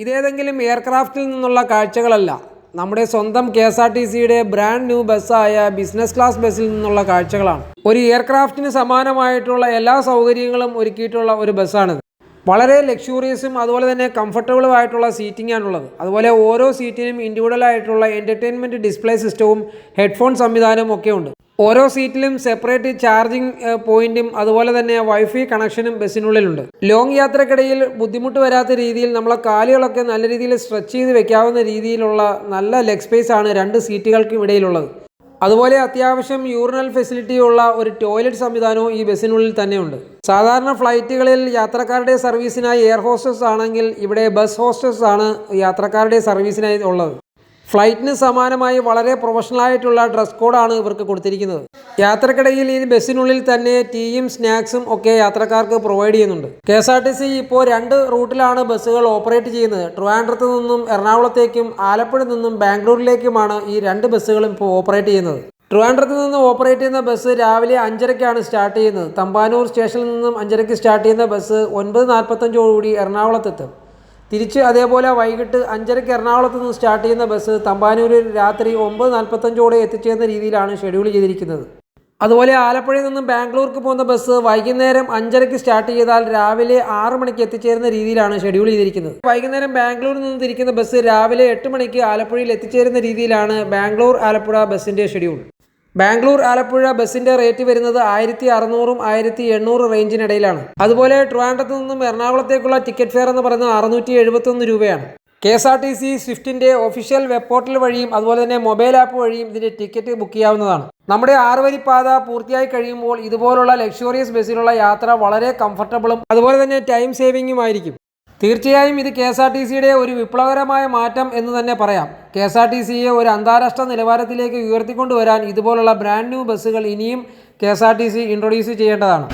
ഇതേതെങ്കിലും എയർക്രാഫ്റ്റിൽ നിന്നുള്ള കാഴ്ചകളല്ല, നമ്മുടെ സ്വന്തം KSRTCയുടെ ബ്രാൻഡ് ന്യൂ ബസ്സായ ബിസിനസ് ക്ലാസ് ബസ്സിൽ നിന്നുള്ള കാഴ്ചകളാണ്. ഒരു എയർക്രാഫ്റ്റിന് സമാനമായിട്ടുള്ള എല്ലാ സൗകര്യങ്ങളും ഒരുക്കിയിട്ടുള്ള ഒരു ബസ്സാണിത്. വളരെ ലക്ഷൂറിയസും അതുപോലെ തന്നെ കംഫർട്ടബിളും ആയിട്ടുള്ള സീറ്റിംഗ് ആണുള്ളത്. അതുപോലെ ഓരോ സീറ്റിനും ഇൻഡിവിജ്വൽ ആയിട്ടുള്ള എൻ്റർടൈൻമെൻറ്റ് ഡിസ്പ്ലേ സിസ്റ്റവും ഹെഡ്ഫോൺ സംവിധാനവും ഒക്കെ ഉണ്ട്. ഓരോ സീറ്റിലും സെപ്പറേറ്റ് ചാർജിങ് പോയിന്റും അതുപോലെ തന്നെ വൈഫൈ കണക്ഷനും ബസ്സിനുള്ളിലുണ്ട്. ലോങ് യാത്രക്കിടയിൽ ബുദ്ധിമുട്ട് വരാത്ത രീതിയിൽ നമ്മളെ കാലുകളൊക്കെ നല്ല രീതിയിൽ സ്ട്രെച്ച് ചെയ്ത് വെക്കാവുന്ന രീതിയിലുള്ള നല്ല ലെഗ് സ്പേസ് ആണ് രണ്ട് സീറ്റുകൾക്കും ഇടയിലുള്ളത്. അതുപോലെ അത്യാവശ്യം യൂറിനൽ ഫെസിലിറ്റി ഉള്ള ഒരു ടോയ്ലറ്റ് സംവിധാനവും ഈ ബസ്സിനുള്ളിൽ തന്നെയുണ്ട്. സാധാരണ ഫ്ലൈറ്റുകളിൽ യാത്രക്കാരുടെ സർവീസിനായി എയർ ഹോസ്റ്റസ് ആണെങ്കിൽ ഇവിടെ ബസ് ഹോസ്റ്റസ് ആണ് യാത്രക്കാരുടെ സർവീസിനായി ഉള്ളത്. ഫ്ലൈറ്റിന് സമാനമായി വളരെ പ്രൊഫഷണലായിട്ടുള്ള ഡ്രസ് കോഡാണ് ഇവർക്ക് കൊടുത്തിരിക്കുന്നത്. യാത്രക്കിടയിൽ ഈ ബസ്സിനുള്ളിൽ തന്നെ ടീയും സ്നാക്സും ഒക്കെ യാത്രക്കാർക്ക് പ്രൊവൈഡ് ചെയ്യുന്നുണ്ട്. KSRTC ഇപ്പോൾ 2 റൂട്ടിലാണ് ബസ്സുകൾ ഓപ്പറേറ്റ് ചെയ്യുന്നത്. ട്രിവാൻഡ്രത്ത് നിന്നും എറണാകുളത്തേക്കും ആലപ്പുഴ നിന്നും ബാംഗ്ലൂരിലേക്കുമാണ് ഈ 2 ബസ്സുകളും ഇപ്പോൾ ഓപ്പറേറ്റ് ചെയ്യുന്നത്. ട്രിവാൻഡ്രത്ത് നിന്ന് ഓപ്പറേറ്റ് ചെയ്യുന്ന ബസ് രാവിലെ 5:30ക്കാണ് സ്റ്റാർട്ട് ചെയ്യുന്നത്. തമ്പാനൂർ സ്റ്റേഷനിൽ നിന്നും 5:30ക്ക് സ്റ്റാർട്ട് ചെയ്യുന്ന ബസ് 9:45 എറണാകുളത്തെത്തും. തിരിച്ച് അതേപോലെ വൈകിട്ട് 5:30ക്ക് എറണാകുളത്ത് നിന്ന് സ്റ്റാർട്ട് ചെയ്യുന്ന ബസ് തമ്പാനൂരിൽ രാത്രി 9:45 എത്തിച്ചേരുന്ന രീതിയിലാണ് ഷെഡ്യൂൾ ചെയ്തിരിക്കുന്നത്. അതുപോലെ ആലപ്പുഴയിൽ നിന്നും ബാംഗ്ലൂർക്ക് പോകുന്ന ബസ് വൈകുന്നേരം 5:30ക്ക് സ്റ്റാർട്ട് ചെയ്താൽ രാവിലെ 6 മണിക്ക് എത്തിച്ചേരുന്ന രീതിയിലാണ് ഷെഡ്യൂൾ ചെയ്തിരിക്കുന്നത്. വൈകുന്നേരം ബാംഗ്ലൂരിൽ നിന്ന് തിരിക്കുന്ന ബസ് രാവിലെ 8 മണിക്ക് ആലപ്പുഴയിൽ എത്തിച്ചേരുന്ന രീതിയിലാണ് ബാംഗ്ലൂർ ആലപ്പുഴ ബസ്സിൻ്റെ ഷെഡ്യൂൾ. ബാംഗ്ലൂർ ആലപ്പുഴ ബസ്സിൻ്റെ റേറ്റ് വരുന്നത് 1600 1800 റേഞ്ചിനിടയിലാണ്. അതുപോലെ ട്രിവാൻഡ്രത്ത് നിന്നും എറണാകുളത്തേക്കുള്ള ടിക്കറ്റ് ഫെയർ എന്ന് പറയുന്നത് 671 രൂപയാണ്. KSRTC സ്വിഫ്റ്റിൻ്റെ ഒഫീഷ്യൽ വെബ് പോർട്ടൽ വഴിയും അതുപോലെ തന്നെ മൊബൈൽ ആപ്പ് വഴിയും ഇതിൻ്റെ ടിക്കറ്റ് ബുക്ക് ചെയ്യാവുന്നതാണ്. നമ്മുടെ 6 വരി പാത പൂർത്തിയായി കഴിയുമ്പോൾ ഇതുപോലുള്ള ലക്ഷറിയസ് ബസ്സിലുള്ള യാത്ര വളരെ കംഫർട്ടബിളും അതുപോലെ തന്നെ ടൈം സേവിങ്ങുമായിരിക്കും. തീർച്ചയായും ഇത് KSRTCയുടെ ഒരു വിപ്ലവകരമായ മാറ്റം എന്ന് തന്നെ പറയാം. KSRTCയെ ഒരു അന്താരാഷ്ട്ര നിലവാരത്തിലേക്ക് ഉയർത്തിക്കൊണ്ടുവരാൻ ഇതുപോലുള്ള ബ്രാൻഡ് ന്യൂ ബസ്സുകൾ ഇനിയും KSRTC ഇൻട്രൊഡ്യൂസ് ചെയ്യേണ്ടതാണ്.